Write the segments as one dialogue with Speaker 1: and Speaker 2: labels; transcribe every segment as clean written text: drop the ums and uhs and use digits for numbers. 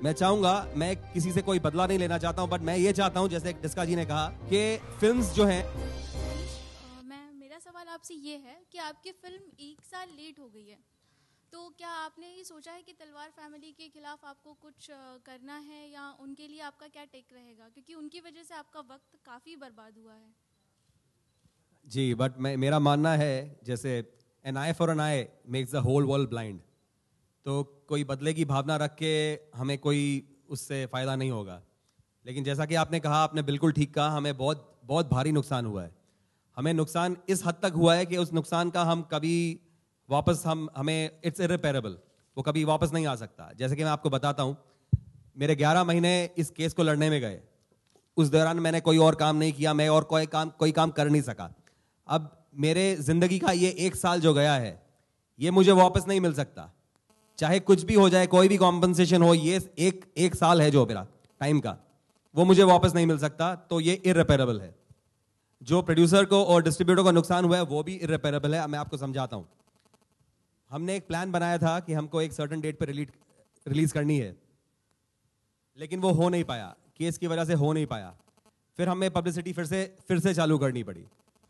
Speaker 1: मैं चाहूंगा, मैं किसी से कोई बदला नहीं लेना चाहता हूं, बट मैं ये चाहता हूं, जैसे डिस्का जी ने कहा कि फिल्म्स जो हैं।
Speaker 2: मेरा सवाल आपसे ये है कि आपकी फिल्म 1 साल लेट हो गई है, तो क्या आपने ये सोचा है कि तलवार फैमिली के खिलाफ आपको कुछ करना है, या उनके लिए आपका क्या टेक रहेगा, क्योंकि उनकी वजह से आपका वक्त काफ़ी बर्बाद हुआ है।
Speaker 1: जी, बट मेरा मानना है, जैसे an eye for an eye makes the whole world blind. तो कोई बदले की भावना रख के हमें कोई उससे फ़ायदा नहीं होगा। लेकिन जैसा कि आपने कहा, आपने बिल्कुल ठीक कहा, हमें बहुत बहुत भारी नुकसान हुआ है। हमें नुकसान इस हद तक हुआ है कि उस नुकसान का हम कभी वापस हमें इट्स इररिपेरेबल, वो कभी वापस नहीं आ सकता। जैसे कि मैं आपको बताता हूँ, मेरे 11 महीने इस केस को लड़ने में गए। उस दौरान मैंने कोई और काम नहीं किया, मैं और कोई काम कर नहीं सका। अब मेरे जिंदगी का ये 1 साल जो गया है, ये मुझे वापस नहीं मिल सकता। चाहे कुछ भी हो जाए, कोई भी कॉम्पनसेशन हो, ये एक साल है जो मेरा टाइम का, वो मुझे वापस नहीं मिल सकता। तो ये इररिपेरेबल है। जो प्रोड्यूसर को और डिस्ट्रीब्यूटर को नुकसान हुआ है, वो भी इररिपेरेबल है। मैं आपको समझाता हूं। हमने एक प्लान बनाया था कि हमको एक सर्टेन डेट पे रिलीज करनी है, लेकिन वो हो नहीं पाया, केस की वजह से हो नहीं पाया। फिर हमें पब्लिसिटी फिर से चालू करनी पड़ी।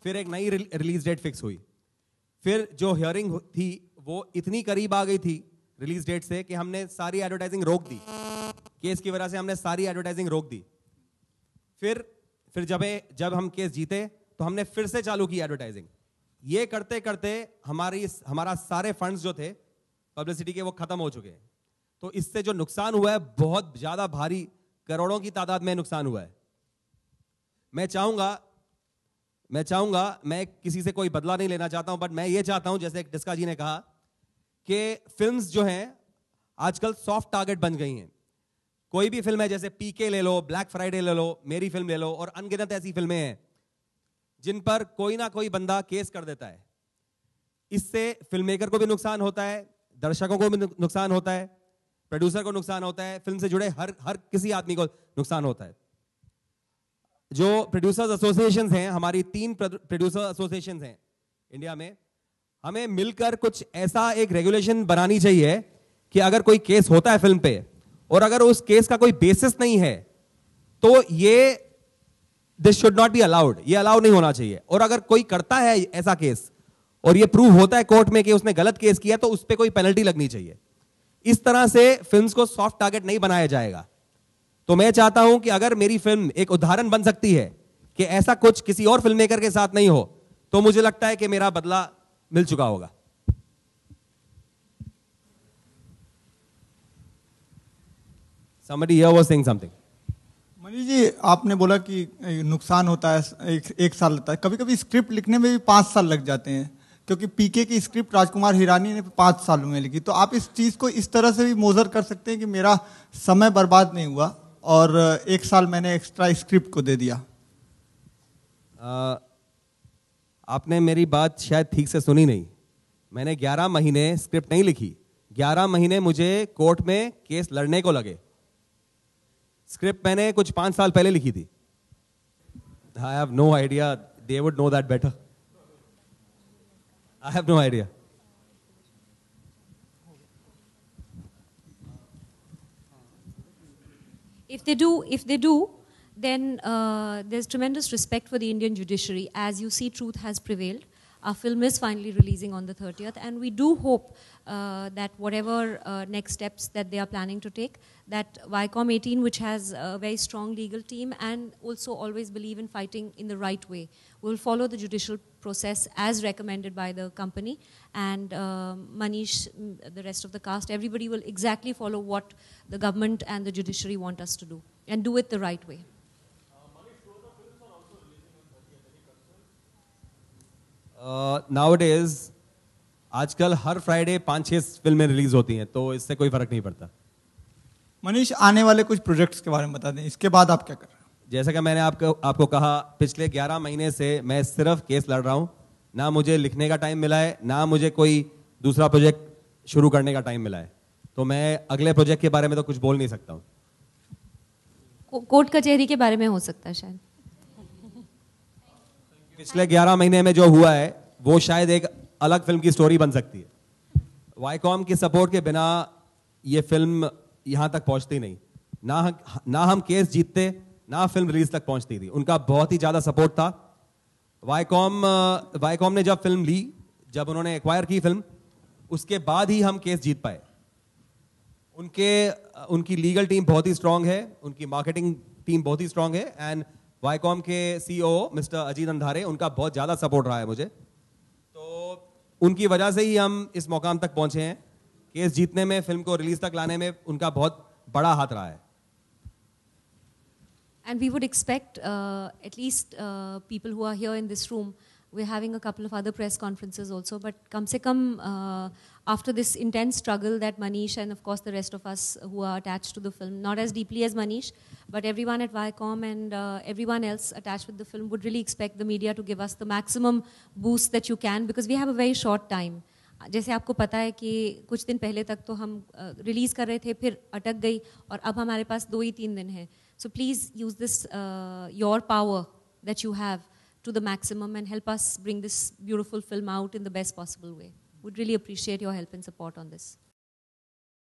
Speaker 1: फिर एक नई रिलीज डेट फिक्स हुई। फिर जो हियरिंग थी वो इतनी करीब आ गई थी रिलीज डेट से कि हमने सारी एडवर्टाइजिंग रोक दी। केस की वजह से हमने सारी एडवर्टाइजिंग रोक दी। फिर जब हम केस जीते तो हमने फिर से चालू की एडवर्टाइजिंग। ये करते करते हमारा सारे फंड्स जो थे पब्लिसिटी के, वो खत्म हो चुके हैं। तो इससे जो नुकसान हुआ है, बहुत ज्यादा भारी, करोड़ों की तादाद में नुकसान हुआ है। मैं चाहूंगा, मैं किसी से कोई बदला नहीं लेना चाहता हूं, बट मैं ये चाहता हूं, जैसे डिस्का जी ने कहा, कि फिल्म्स जो हैं आजकल सॉफ्ट टारगेट बन गई हैं। कोई भी फिल्म है, जैसे पीके ले लो, ब्लैक फ्राइडे ले लो, मेरी फिल्म ले लो, और अनगिनत ऐसी फिल्में हैं जिन पर कोई ना कोई बंदा केस कर देता है। इससे फिल्म मेकर को भी नुकसान होता है, दर्शकों को भी नुकसान होता है, प्रोड्यूसर को नुकसान होता है, फिल्म से जुड़े हर किसी आदमी को नुकसान होता है। जो प्रोड्यूसर्स एसोसिएशंस हैं, हमारी 3 प्रोड्यूसर एसोसिएशंस हैं इंडिया में, हमें मिलकर कुछ ऐसा एक रेगुलेशन बनानी चाहिए कि अगर कोई केस होता है फिल्म पे, और अगर उस केस का कोई बेसिस नहीं है, तो this should not be allowed, ये अलाउ नहीं होना चाहिए। और अगर कोई करता है ऐसा केस और ये प्रूव होता है कोर्ट में कि उसने गलत केस किया, तो उस पर कोई पेनल्टी लगनी चाहिए। इस तरह से फिल्म्स को सॉफ्ट टारगेट नहीं बनाया जाएगा। तो मैं चाहता हूं कि अगर मेरी फिल्म एक उदाहरण बन सकती है कि ऐसा कुछ किसी और फिल्म मेकर के साथ नहीं हो, तो मुझे लगता है कि मेरा बदला मिल चुका होगा। Somebody here was saying something.
Speaker 3: Manish ji, आपने बोला कि नुकसान होता है, एक साल लगता है। कभी कभी स्क्रिप्ट लिखने में भी 5 साल लग जाते हैं, क्योंकि पीके की स्क्रिप्ट राजकुमार हिरानी ने 5 साल में लिखी। तो आप इस चीज़ को इस तरह से भी मोजर कर सकते हैं कि मेरा समय बर्बाद नहीं हुआ और 1 साल मैंने एक्स्ट्रा स्क्रिप्ट को दे दिया।
Speaker 1: आपने मेरी बात शायद ठीक से सुनी नहीं। मैंने 11 महीने स्क्रिप्ट नहीं लिखी। 11 महीने मुझे कोर्ट में केस लड़ने को लगे। स्क्रिप्ट मैंने कुछ 5 साल पहले लिखी थी। I have no idea, they would know that better. I have no idea.
Speaker 4: If they do, then there's tremendous respect for the Indian judiciary. As you see, truth has prevailed. Our film is finally releasing on the 30th, and we do hope that whatever next steps that they are planning to take, that Viacom 18, which has a very strong legal team and also always believe in fighting in the right way, will follow the judicial process as recommended by the company. And Manish, the rest of the cast, everybody will exactly follow what the government and the judiciary want us to do, and do it the right way.
Speaker 1: Nowadays, आजकल हर Friday 5-6 फिल्में release होती हैं, तो इससे कोई फर्क नहीं पड़ता।
Speaker 3: मनीष, आने वाले कुछ प्रोजेक्ट्स के बारे में बता दें, इसके बाद आप क्या कर रहे हैं?
Speaker 1: जैसा कि मैंने आपको कहा, पिछले 11 महीने से मैं सिर्फ केस लड़ रहा हूं। ना मुझे लिखने का टाइम मिला है, ना मुझे कोई दूसरा प्रोजेक्ट शुरू करने का टाइम मिला है। तो मैं अगले प्रोजेक्ट के बारे में तो कुछ बोल नहीं सकता हूं।
Speaker 4: कोर्ट कचहरी के बारे में हो सकता है शायद।
Speaker 1: पिछले 11 महीने में जो हुआ है वो शायद एक अलग फिल्म की स्टोरी बन सकती है। वाईकॉम की सपोर्ट के बिना ये फिल्म यहाँ तक पहुँचती नहीं, ना हम केस जीतते, ना फिल्म रिलीज तक पहुँचती थी। उनका बहुत ही ज़्यादा सपोर्ट था। वाईकॉम ने जब फिल्म ली, जब उन्होंने एक्वायर की फिल्म, उसके बाद ही हम केस जीत पाए। उनकी लीगल टीम बहुत ही स्ट्रांग है, उनकी मार्केटिंग टीम बहुत ही स्ट्रांग है, एंड वाईकॉम के सीईओ मिस्टर अजीत अंधारे, उनका बहुत ज़्यादा सपोर्ट रहा है मुझे। तो उनकी वजह से ही हम इस मुकाम तक पहुंचे हैं। केस जीतने में, फिल्म को रिलीज तक लाने में उनका बहुत बड़ा हाथ रहा है।
Speaker 4: And we would expect at least people who are here in this room, we're having a couple of other press conferences also, but kam se kam after this intense struggle that Manish and of course the rest of us who are attached to the film, not as deeply as Manish, but everyone at Viacom and everyone else attached with the film would really expect the media to give us the maximum boost that you can, because we have a very short time. जैसे आपको पता है कि कुछ दिन पहले तक तो हम रिलीज़ कर रहे थे, फिर अटक गई, और अब हमारे पास 2 ही 3 दिन है. So please use this your power that you have to the maximum and help us bring this beautiful film out in the best possible way. Would really appreciate your help and support on this.